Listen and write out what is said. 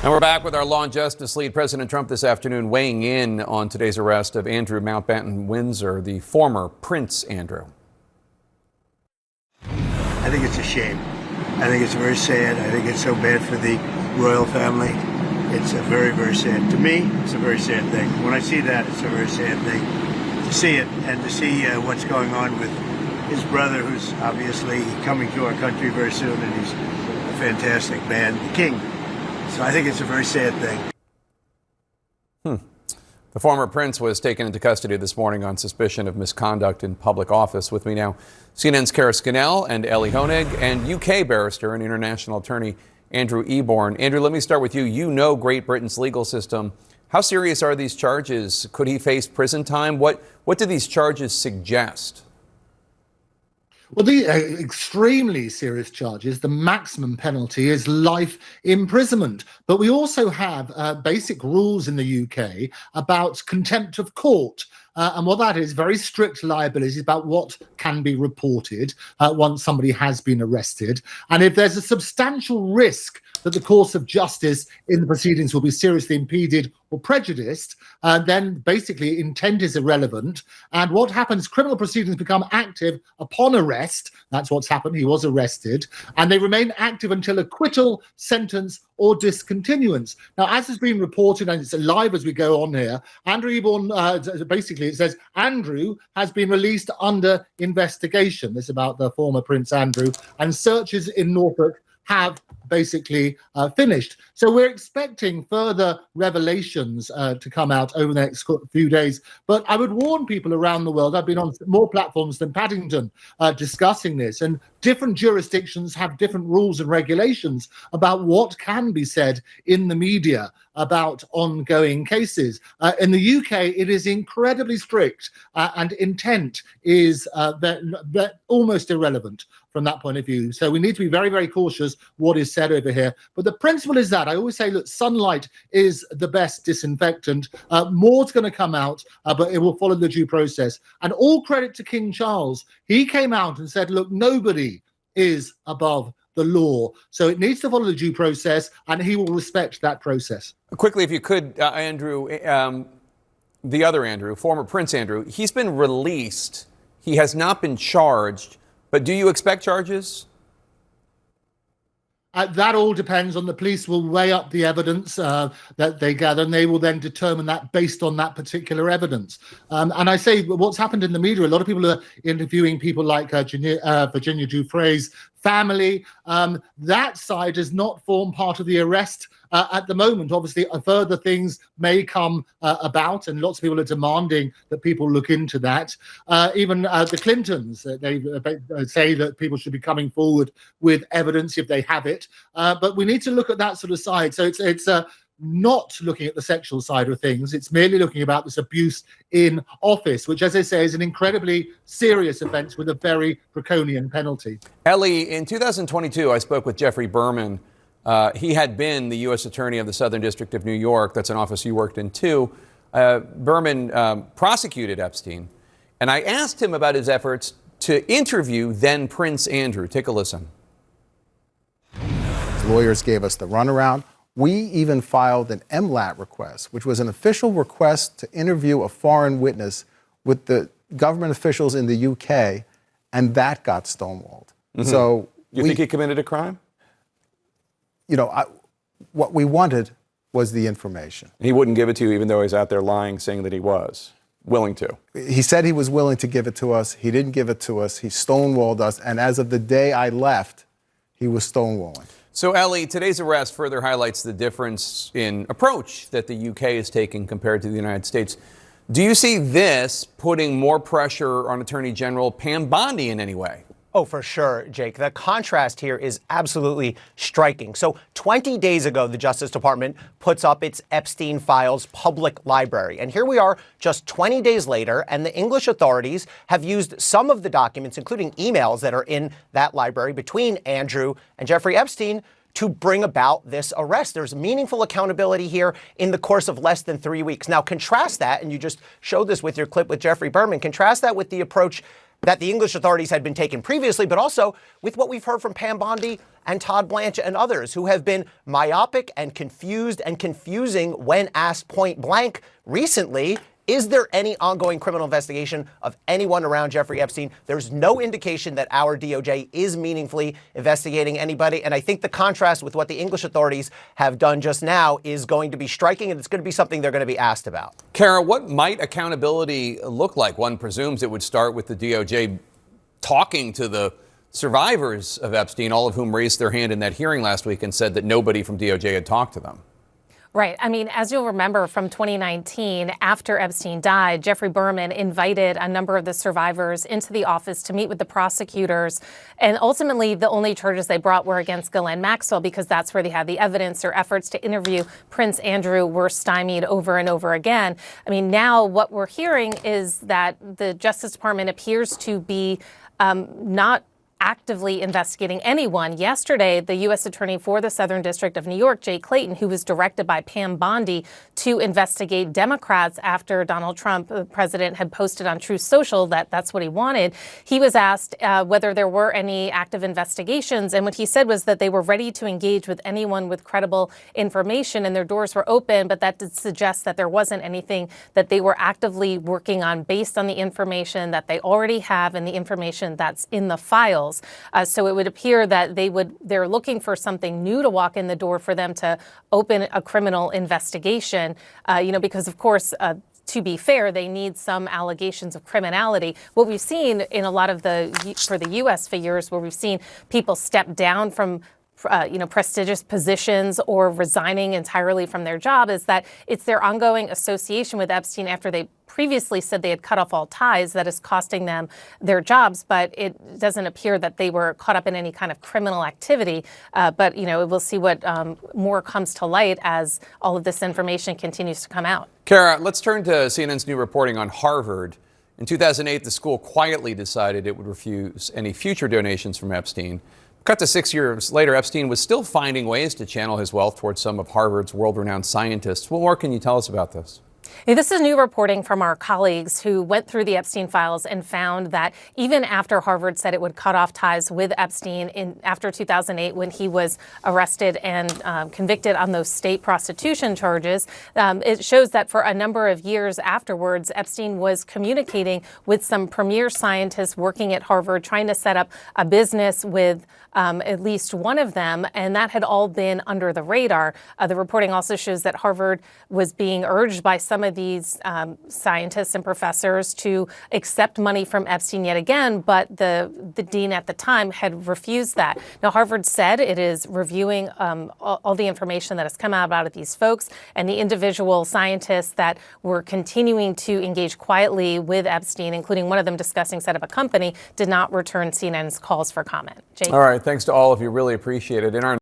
And we're back with our Law and Justice lead. President Trump this afternoon weighing in on today's arrest of Andrew Mountbatten-Windsor, the former Prince Andrew. I think it's a shame. I think it's very sad. I think it's so bad for the royal family. It's a very, very sad. To me, it's a very sad thing. When I see that, it's a very sad thing to see it and to see what's going on with his brother, who's obviously coming to our country very soon, and he's a fantastic man, the king. So I think it's a very sad thing. The former prince was taken into custody this morning on suspicion of misconduct in public office. With me now, CNN's Kara Scannell and Ellie Honig, and UK barrister and international attorney Andrew Eborn. Andrew, let me start with you. You know Great Britain's legal system. How serious are these charges? Could he face prison time? What do these charges suggest? Well, the extremely serious charges, the maximum penalty is life imprisonment. But we also have basic rules in the UK about contempt of court. And what that is, very strict liabilities about what can be reported once somebody has been arrested. And if there's a substantial risk that the course of justice in the proceedings will be seriously impeded or prejudiced, then basically intent is irrelevant. And what happens, criminal proceedings become active upon arrest. That's what's happened. He was arrested. And they remain active until acquittal, sentence, or discontinuance. Now, as has been reported, and it's live as we go on here, Andrew Eborn, basically it says, Andrew has been released under investigation. This is about the former Prince Andrew, and searches in Norfolk have basically finished. So we're expecting further revelations to come out over the next few days. But I would warn people around the world, I've been on more platforms than Paddington discussing this, and different jurisdictions have different rules and regulations about what can be said in the media about ongoing cases. In the UK, it is incredibly strict, and intent is almost irrelevant from that point of view. So we need to be very, very cautious what is said over here. But the principle is that I always say, look, sunlight is the best disinfectant. More's going to come out, but it will follow the due process. And all credit to King Charles. He came out and said, look, nobody is above the law. So it needs to follow the due process, and he will respect that process. Quickly, if you could, Andrew, the other Andrew, former Prince Andrew, he's been released. He has not been charged. But do you expect charges? That all depends on the police will weigh up the evidence that they gather, and they will then determine that based on that particular evidence. And I say what's happened in the media, a lot of people are interviewing people like Virginia Giuffre's family. That side does not form part of the arrest at the moment. Obviously, further things may come about, and lots of people are demanding that people look into that. Even the Clintons, they say that people should be coming forward with evidence if they have it. But we need to look at that sort of side. So it's not looking at the sexual side of things. It's merely looking about this abuse in office, which, as I say, is an incredibly serious offence with a very draconian penalty. Ellie, in 2022, I spoke with Jeffrey Berman. He had been the U.S. Attorney of the Southern District of New York. That's an office you worked in, too. Berman prosecuted Epstein, and I asked him about his efforts to interview then Prince Andrew. Take a listen. His lawyers gave us the runaround. We even filed an MLAT request, which was an official request to interview a foreign witness with the government officials in the UK, and that got stonewalled. Mm-hmm. So you think he committed a crime? You know, what we wanted was the information. He wouldn't give it to you, even though he's out there lying, saying that he was willing to. He said he was willing to give it to us. He didn't give it to us. He stonewalled us. And as of the day I left, he was stonewalling. So, Ellie, today's arrest further highlights the difference in approach that the UK is taking compared to the United States. Do you see this putting more pressure on Attorney General Pam Bondi in any way? Oh, for sure, Jake. The contrast here is absolutely striking. So 20 days ago, the Justice Department puts up its Epstein Files public library. And here we are just 20 days later, and the English authorities have used some of the documents, including emails that are in that library between Andrew and Jeffrey Epstein, to bring about this arrest. There's meaningful accountability here in the course of less than 3 weeks. Now, contrast that, and you just showed this with your clip with Jeffrey Berman, contrast that with the approach that the English authorities had been taken previously, but also with what we've heard from Pam Bondi and Todd Blanche and others who have been myopic and confused and confusing when asked point blank recently. Is there any ongoing criminal investigation of anyone around Jeffrey Epstein? There's no indication that our DOJ is meaningfully investigating anybody. And I think the contrast with what the English authorities have done just now is going to be striking, and it's going to be something they're going to be asked about. Kara, what might accountability look like? One presumes it would start with the DOJ talking to the survivors of Epstein, all of whom raised their hand in that hearing last week and said that nobody from DOJ had talked to them. Right. I mean, as you'll remember from 2019, after Epstein died, Jeffrey Berman invited a number of the survivors into the office to meet with the prosecutors. And ultimately, the only charges they brought were against Ghislaine Maxwell because that's where they had the evidence. Their efforts to interview Prince Andrew were stymied over and over again. I mean, now what we're hearing is that the Justice Department appears to be not actively investigating anyone. Yesterday, the U.S. Attorney for the Southern District of New York, Jay Clayton, who was directed by Pam Bondi to investigate Democrats after Donald Trump, the president, had posted on Truth Social that that's what he wanted. He was asked whether there were any active investigations, and what he said was that they were ready to engage with anyone with credible information, and their doors were open, but that did suggest that there wasn't anything that they were actively working on based on the information that they already have and the information that's in the files. So it would appear that they're looking for something new to walk in the door for them to open a criminal investigation, because, of course, to be fair, they need some allegations of criminality. What we've seen in a lot of for the U.S. figures, where we've seen people step down from prestigious positions or resigning entirely from their job, is that it's their ongoing association with Epstein after they previously said they had cut off all ties that is costing them their jobs. But it doesn't appear that they were caught up in any kind of criminal activity. But we'll see what more comes to light as all of this information continues to come out. Kara, let's turn to CNN's new reporting on Harvard. In 2008, the school quietly decided it would refuse any future donations from Epstein. Cut to 6 years later, Epstein was still finding ways to channel his wealth towards some of Harvard's world-renowned scientists. What more can you tell us about this? This is new reporting from our colleagues who went through the Epstein files and found that even after Harvard said it would cut off ties with Epstein after 2008, when he was arrested and convicted on those state prostitution charges, it shows that for a number of years afterwards, Epstein was communicating with some premier scientists working at Harvard, trying to set up a business with at least one of them, and that had all been under the radar. The reporting also shows that Harvard was being urged by some of these scientists and professors to accept money from Epstein yet again, but the dean at the time had refused that. Now, Harvard said it is reviewing all the information that has come out about these folks, and the individual scientists that were continuing to engage quietly with Epstein, including one of them discussing set up a company, did not return CNN's calls for comment. Jake? All right, thanks to all of you. Really appreciate it. In our